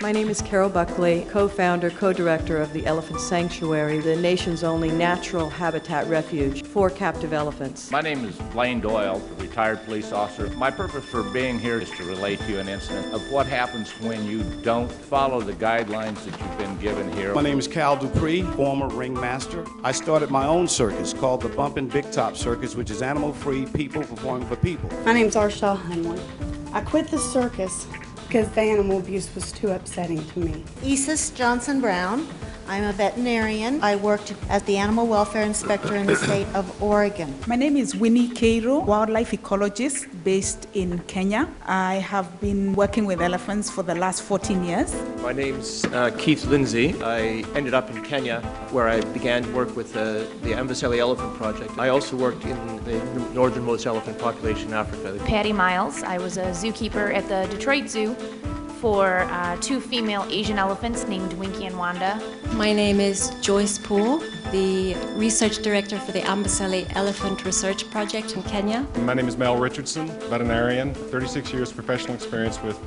My name is Carol Buckley, co-founder, co-director of the Elephant Sanctuary, the nation's only natural habitat refuge for captive elephants. My name is Blaine Doyle, a retired police officer. My purpose for being here is to relate to you an incident of what happens when you don't follow the guidelines that you've been given here. My name is Cal Dupree, former ringmaster. I started my own circus called the Bumpin' Big Top Circus, which is animal-free, people performing for people. My name's Arshaw Hemley. I quit the circus because the animal abuse was too upsetting to me. Isis Johnson Brown. I'm a veterinarian. I worked as the animal welfare inspector in the state of Oregon. My name is Winnie Cairo, wildlife ecologist based in Kenya. I have been working with elephants for the last 14 years. My name's Keith Lindsay. I ended up in Kenya where I began to work with the Amboseli Elephant Project. I also worked in the northernmost elephant population in Africa. Patty Miles. I was a zookeeper at the Detroit Zoo for two female Asian elephants named Winky and Wanda. My name is Joyce Poole, the research director for the Amboseli Elephant Research Project in Kenya. My name is Mel Richardson, veterinarian, 36 years professional experience with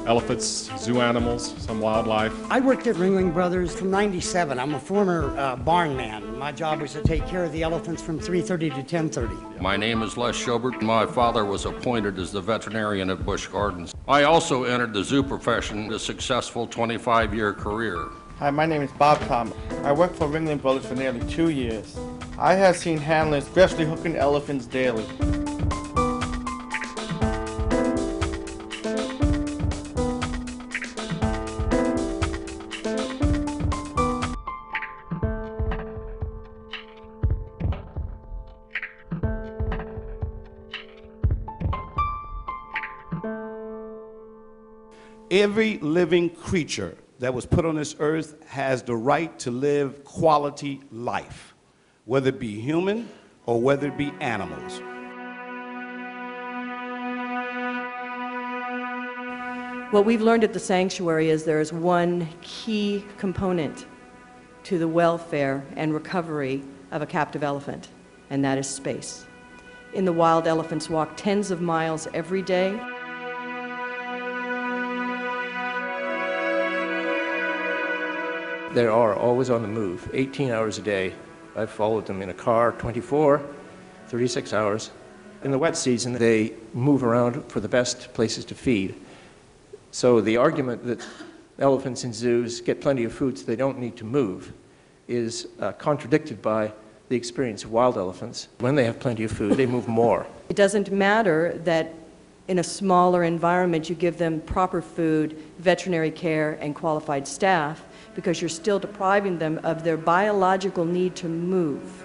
elephants, zoo animals, some wildlife. I worked at Ringling Brothers from '97. I'm a former barn man. My job was to take care of the elephants from 3:30 to 10:30. My name is Les Schobert. My father was appointed as the veterinarian at Busch Gardens. I also entered the zoo profession, a successful 25-year career. Hi, my name is Bob Tom. I worked for Ringling Brothers for nearly 2 years. I have seen handlers freshly hooking elephants daily. Every living creature that was put on this earth has the right to live quality life, whether it be human or whether it be animals. What we've learned at the sanctuary is there is one key component to the welfare and recovery of a captive elephant, and that is space. In the wild, elephants walk tens of miles every day. They are always on the move, 18 hours a day. I've followed them in a car, 24, 36 hours. In the wet season, they move around for the best places to feed. So the argument that elephants in zoos get plenty of food so they don't need to move is contradicted by the experience of wild elephants. When they have plenty of food, they move more. It doesn't matter that in a smaller environment you give them proper food, veterinary care, and qualified staff, because you're still depriving them of their biological need to move.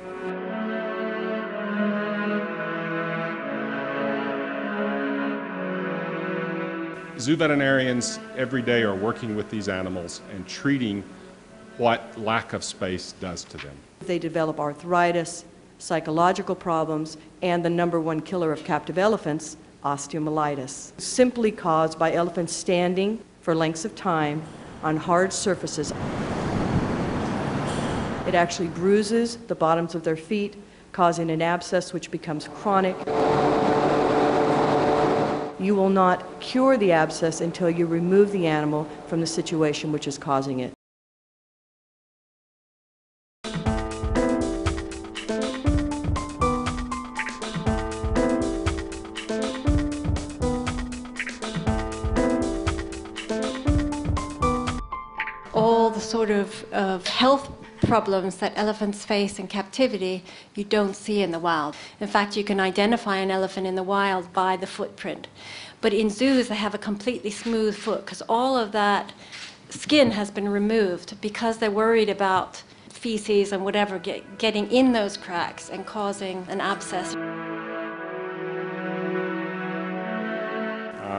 Zoo veterinarians every day are working with these animals and treating what lack of space does to them. They develop arthritis, psychological problems, and the #1 killer of captive elephants, osteomyelitis, simply caused by elephants standing for lengths of time on hard surfaces. It actually bruises the bottoms of their feet, causing an abscess which becomes chronic. You will not cure the abscess until you remove the animal from the situation which is causing it. sort of health problems that elephants face in captivity you don't see in the wild. In fact, you can identify an elephant in the wild by the footprint. But in zoos, they have a completely smooth foot because all of that skin has been removed because they're worried about feces and whatever getting in those cracks and causing an abscess.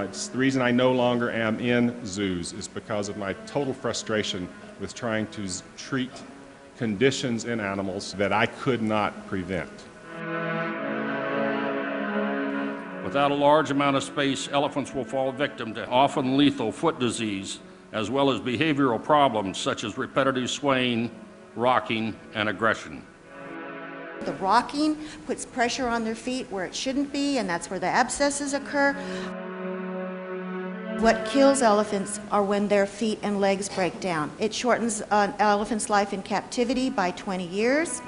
It's the reason I no longer am in zoos is because of my total frustration with trying to treat conditions in animals that I could not prevent. Without a large amount of space, elephants will fall victim to often lethal foot disease, as well as behavioral problems such as repetitive swaying, rocking, and aggression. The rocking puts pressure on their feet where it shouldn't be, and that's where the abscesses occur. What kills elephants are when their feet and legs break down. It shortens an elephant's life in captivity by 20 years.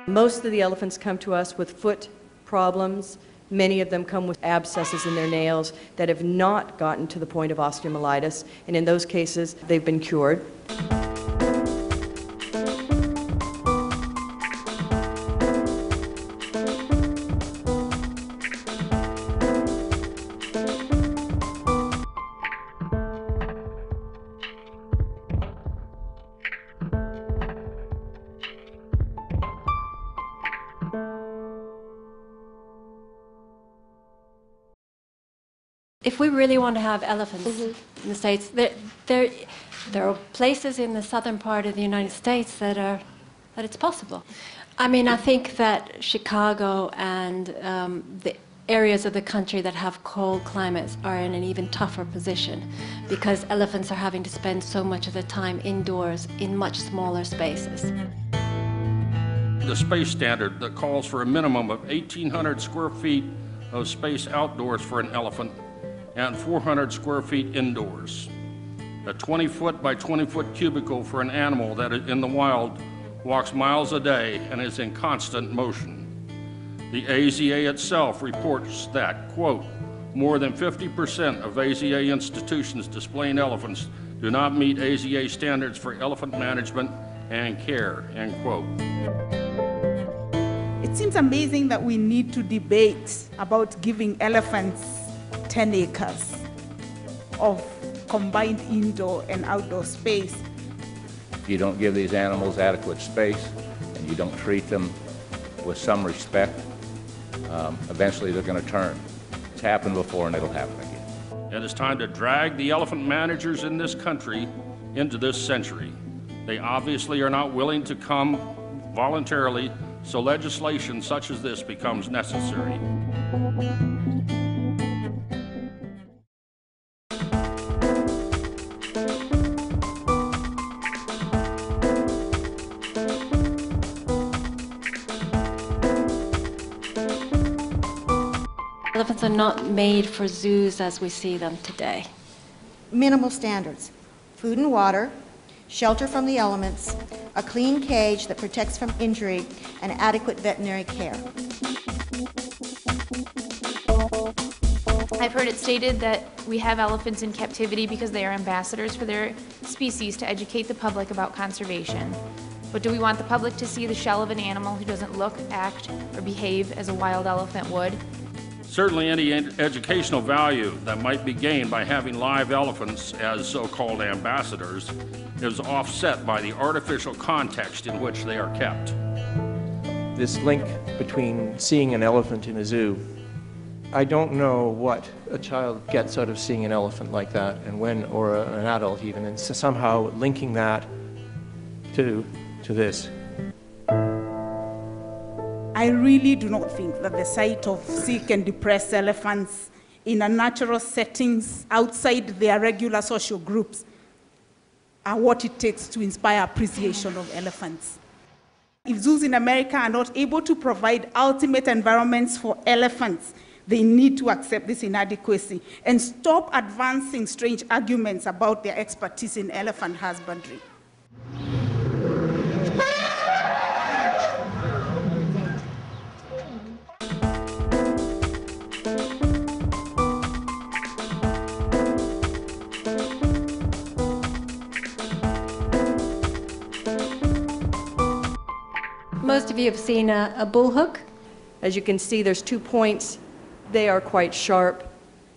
Most of the elephants come to us with foot problems. Many of them come with abscesses in their nails that have not gotten to the point of osteomyelitis, and in those cases, they've been cured. If we really want to have elephants in the States, there are places in the southern part of the United States that it's possible. I mean, I think that Chicago and the areas of the country that have cold climates are in an even tougher position because elephants are having to spend so much of their time indoors in much smaller spaces. The space standard that calls for a minimum of 1,800 square feet of space outdoors for an elephant and 400 square feet indoors. A 20-foot by 20-foot cubicle for an animal that in the wild walks miles a day and is in constant motion. The AZA itself reports that, quote, more than 50% of AZA institutions displaying elephants do not meet AZA standards for elephant management and care, end quote. It seems amazing that we need to debate about giving elephants 10 acres of combined indoor and outdoor space. If you don't give these animals adequate space and you don't treat them with some respect, eventually they're going to turn. It's happened before and it'll happen again. It is time to drag the elephant managers in this country into this century. They obviously are not willing to come voluntarily, so legislation such as this becomes necessary. Elephants are not made for zoos as we see them today. Minimal standards: food and water, shelter from the elements, a clean cage that protects from injury, and adequate veterinary care. I've heard it stated that we have elephants in captivity because they are ambassadors for their species to educate the public about conservation. But do we want the public to see the shell of an animal who doesn't look, act, or behave as a wild elephant would? Certainly any educational value that might be gained by having live elephants as so-called ambassadors is offset by the artificial context in which they are kept. This link between seeing an elephant in a zoo, I don't know what a child gets out of seeing an elephant like that and when, or an adult even, and somehow linking that to this. I really do not think that the sight of sick and depressed elephants in a natural settings outside their regular social groups are what it takes to inspire appreciation of elephants. If zoos in America are not able to provide ultimate environments for elephants, they need to accept this inadequacy and stop advancing strange arguments about their expertise in elephant husbandry. most of you have seen a bullhook. As you can see, there's 2 points. They are quite sharp.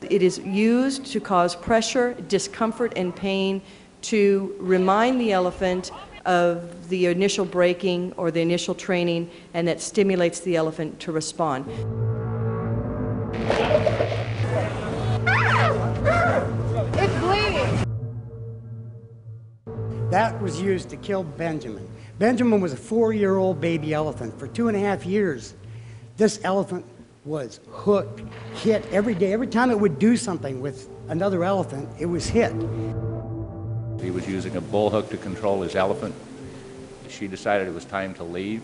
It is used to cause pressure, discomfort, and pain to remind the elephant of the initial breaking or the initial training, and that stimulates the elephant to respond. It's bleeding. That was used to kill Benjamin. Benjamin was a 4-year-old baby elephant. For 2.5 years, this elephant was hooked, hit every day. Every time it would do something with another elephant, it was hit. He was using a bullhook to control his elephant. She decided it was time to leave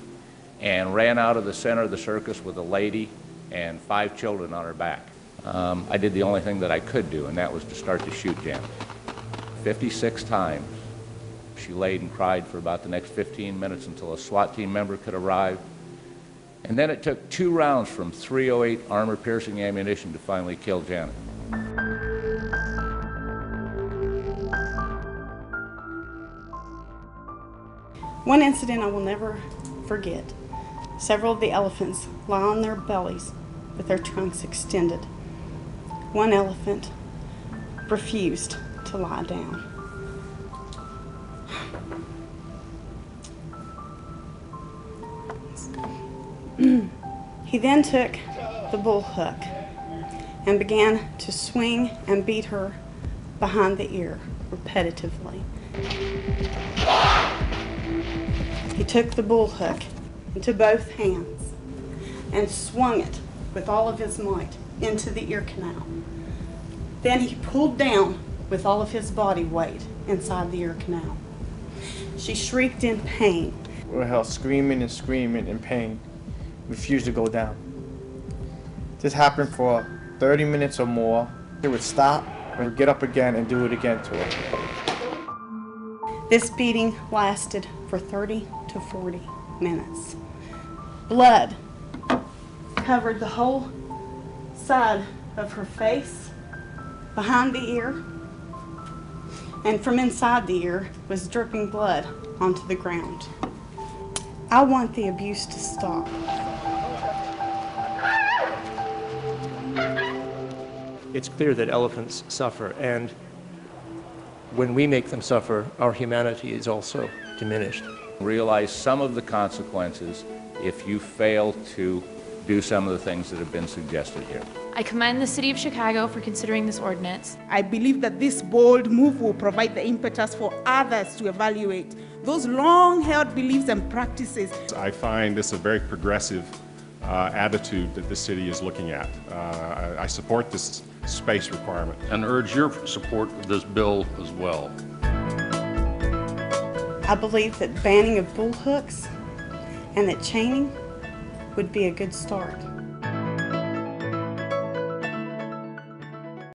and ran out of the center of the circus with a lady and 5 children on her back. I did the only thing that I could do, and that was to start to shoot Janet. 56 times. She laid and cried for about the next 15 minutes until a SWAT team member could arrive. And then it took 2 rounds from .308 armor-piercing ammunition to finally kill Janet. One incident I will never forget. Several of the elephants lie on their bellies with their trunks extended. One elephant refused to lie down. He then took the bull hook and began to swing and beat her behind the ear repetitively. He took the bull hook into both hands and swung it with all of his might into the ear canal. Then he pulled down with all of his body weight inside the ear canal. She shrieked in pain. We were held screaming and screaming in pain, refused to go down. This happened for 30 minutes or more. It would stop, and would get up again and do it again to her. This beating lasted for 30 to 40 minutes. Blood covered the whole side of her face, behind the ear, and from inside the ear was dripping blood onto the ground. I want the abuse to stop. It's clear that elephants suffer, and when we make them suffer, our humanity is also diminished. Realize some of the consequences if you fail to do some of the things that have been suggested here. I commend the City of Chicago for considering this ordinance. I believe that this bold move will provide the impetus for others to evaluate those long-held beliefs and practices. I find this a very progressive attitude that the city is looking at. I support this space requirement. And urge your support of this bill as well. I believe that banning of bull hooks and that chaining would be a good start.